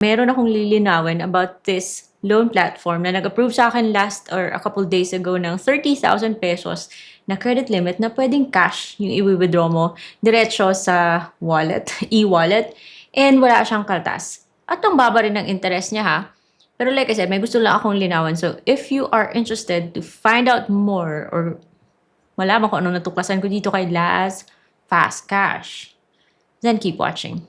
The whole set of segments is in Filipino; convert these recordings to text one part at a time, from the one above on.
Meron akong lilinawin about this loan platform na nag-approve sa akin last or a couple days ago ng 30,000 pesos na credit limit na pwedeng cash yung i-withdraw mo diretso sa wallet, e-wallet, and wala siyang kaltas. At ang baba rin ng interest niya ha. Pero like I said, may gusto lang akong linawan. So if you are interested to find out more or malaman kung anong natuklasan ko dito kay Laz Fast Cash, then keep watching.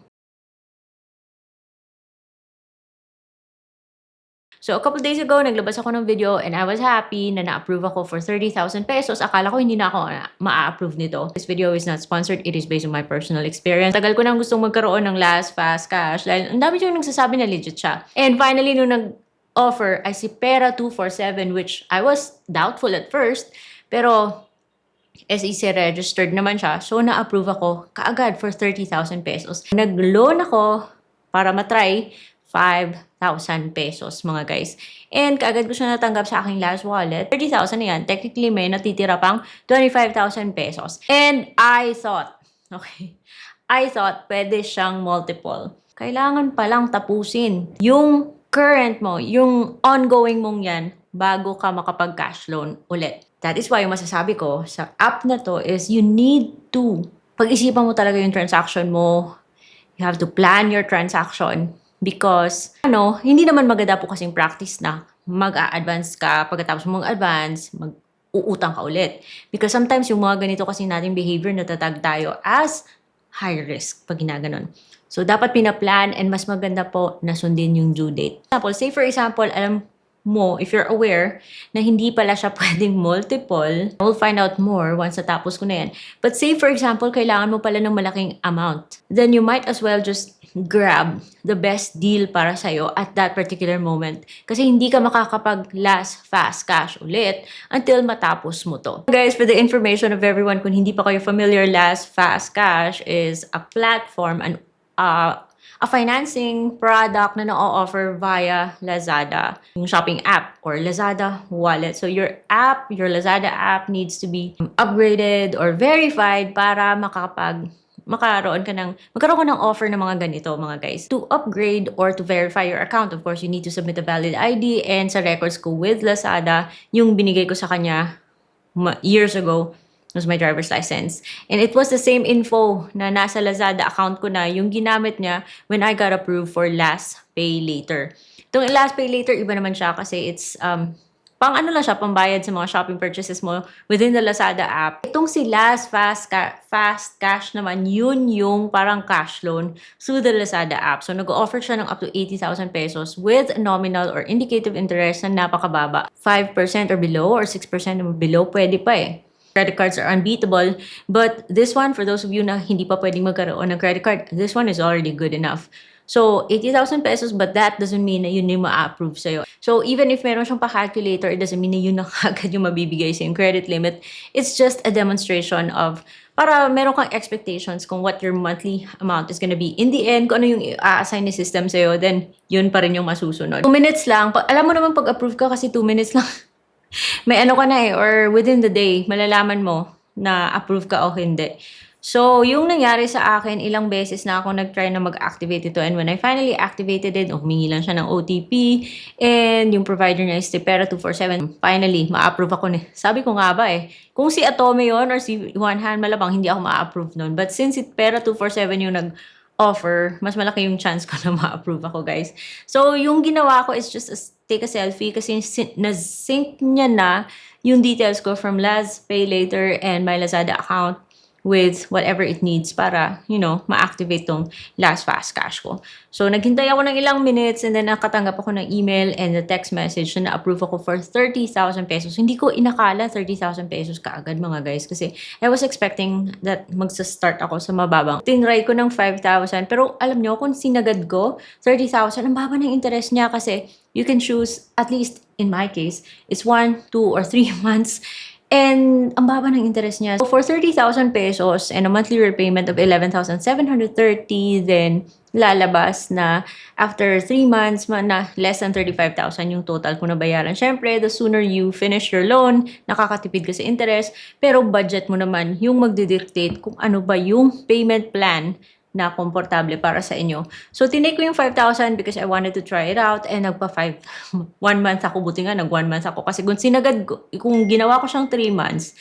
So, a couple days ago, naglabas ako ng video and I was happy na na-approve ako for 30,000 pesos. Akala ko hindi na ako ma-approve nito. This video is not sponsored. It is based on my personal experience. Tagal ko nang gustong magkaroon ng Laz Fast Cash dahil ang dami yung nagsasabi na legit siya. And finally, nung nag-offer ay si Pera247, which I was doubtful at first, pero SEC registered naman siya. So, na-approve ako kaagad for 30,000 pesos. Nag-loan ako para matry 5,000 pesos, mga guys. And kaagad ko siya natanggap sa aking Laz wallet. 30,000 na yan. Technically, may natitira pang 25,000 pesos. And I thought pwede siyang multiple. Kailangan palang tapusin yung current mo, yung ongoing mong yan, bago ka makapag-cash loan ulit. That is why yung masasabi ko sa app na to is you need to pag-isipan mo talaga yung transaction mo. You have to plan your transaction. Because, hindi naman maganda po kasing practice na mag-a-advance ka, pagkatapos mong advance, mag-uutang ka ulit. Because sometimes yung mga ganito kasi nating behavior natatag tayo as high risk pag ginaganon. So, dapat pinaplan and mas maganda po na sundin yung due date. Say for example, alam mo, if you're aware, na hindi pala siya pwedeng multiple, we'll find out more once natapos ko na yan. But say for example, kailangan mo pala ng malaking amount. Then you might as well just grab the best deal para sa'yo at that particular moment. Kasi hindi ka makakapag-Laz Fast Cash ulit until matapos mo to. Guys, for the information of everyone, kung hindi pa kayo familiar, Laz Fast Cash is a platform, a financing product na na-offer via Lazada, yung shopping app or Lazada wallet. So your Lazada app needs to be upgraded or verified para magkaroon ka ng offer ng mga ganito, mga guys. To upgrade or to verify your account, of course, you need to submit a valid ID, and sa records ko with Lazada, yung binigay ko sa kanya years ago, was my driver's license. And it was the same info na nasa Lazada account ko na yung ginamit niya when I got approved for Last Pay Later. Itong Last Pay Later, iba naman siya kasi it's pambayad sa mga shopping purchases mo within the Lazada app. Itong si Laz Fast Cash naman, yun yung parang cash loan through the Lazada app. So, nag-offer siya ng up to 80,000 pesos with nominal or indicative interest na napakababa. 5% or below or 6% or below, pwede pa eh. Credit cards are unbeatable, but this one, for those of you na hindi pa pwedeng magkaroon ng credit card, this one is already good enough. So, 80,000 pesos, but that doesn't mean na yun yung ma-approve sa'yo. So, even if meron siyang pa-calculator, it doesn't mean na yun na agad yung mabibigay sa yung credit limit. It's just a demonstration of, para meron kang expectations kung what your monthly amount is gonna be. In the end, kung ano yung i-assign ni system sa'yo, then yun pa rin yung masusunod. 2 minutes lang. Alam mo naman pag-approve ka kasi 2 minutes lang. May ka na eh, or within the day, malalaman mo na approve ka o hindi. So, yung nangyari sa akin, ilang beses na ako nag-try na mag-activate ito. And when I finally activated it, humingi lang siya ng OTP. And yung provider niya is si Pera247. Finally, ma-approve ako. Sabi ko nga ba eh, kung si Atome yon or si Juanhan, malabang hindi ako ma-approve nun. But since si Pera247 yung nag-offer, mas malaki yung chance ko na ma-approve ako, guys. So, yung ginawa ko is just take a selfie kasi na-sync niya na yung details ko from Laz Pay Later and my Lazada account with whatever it needs para, ma-activate tong Laz Fast Cash ko. So, naghintay ako ng ilang minutes and then nakatanggap ako ng email and the text message na na-approve ako for 30,000 pesos. Hindi ko inakala 30,000 pesos kaagad, mga guys, kasi I was expecting that magsa-start ako sa mababang. Tinry ko ng 5,000 pero alam nyo, kung sinagad ko 30,000, ang baba ng interest niya kasi you can choose, at least in my case, it's 1, 2, or 3 months. And ang baba ng interest niya. So for 30,000 pesos and a monthly repayment of 11,730, then lalabas na after 3 months na less than 35,000 yung total ko na bayaran. Syempre, the sooner you finish your loan, nakakatipid ka sa interest, pero budget mo naman yung magdidictate kung ano ba yung payment plan na komportable para sa inyo. So, tinake ko yung 5,000 because I wanted to try it out and one month ako, buti nga nag 1 month ako kasi kung ginawa ko siyang 3 months,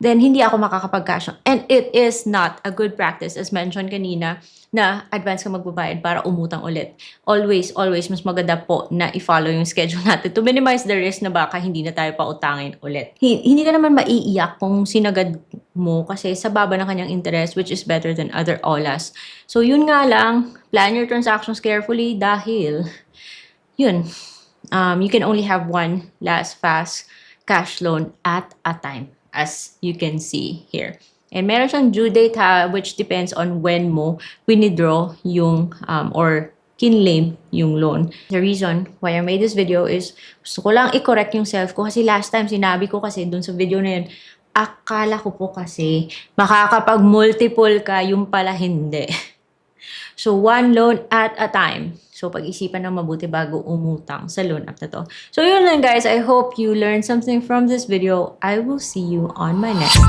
then hindi ako makakapag-cash out. And it is not a good practice as mentioned kanina na advance ka magbabayad para umutang ulit. Always, mas maganda po na i-follow yung schedule natin to minimize the risk na baka hindi na tayo pautangin ulit. Hindi ka naman maiiyak kung sinagad mo kasi sa baba ng kanyang interest which is better than other OLAs. So yun nga lang, plan your transactions carefully dahil yun, you can only have one last fast cash loan at a time as you can see here. And meron siyang due date which depends on when mo withdraw yung or kinlaim yung loan. The reason why I made this video is gusto ko lang i-correct yung self ko kasi last time sinabi ko kasi dun sa video na yun, akala ko po kasi makakapag-multiple ka, yung pala hindi. So, one loan at a time. So, pag-isipan ng mabuti bago umutang sa loan app na to. So, yun lang guys. I hope you learned something from this video. I will see you on my next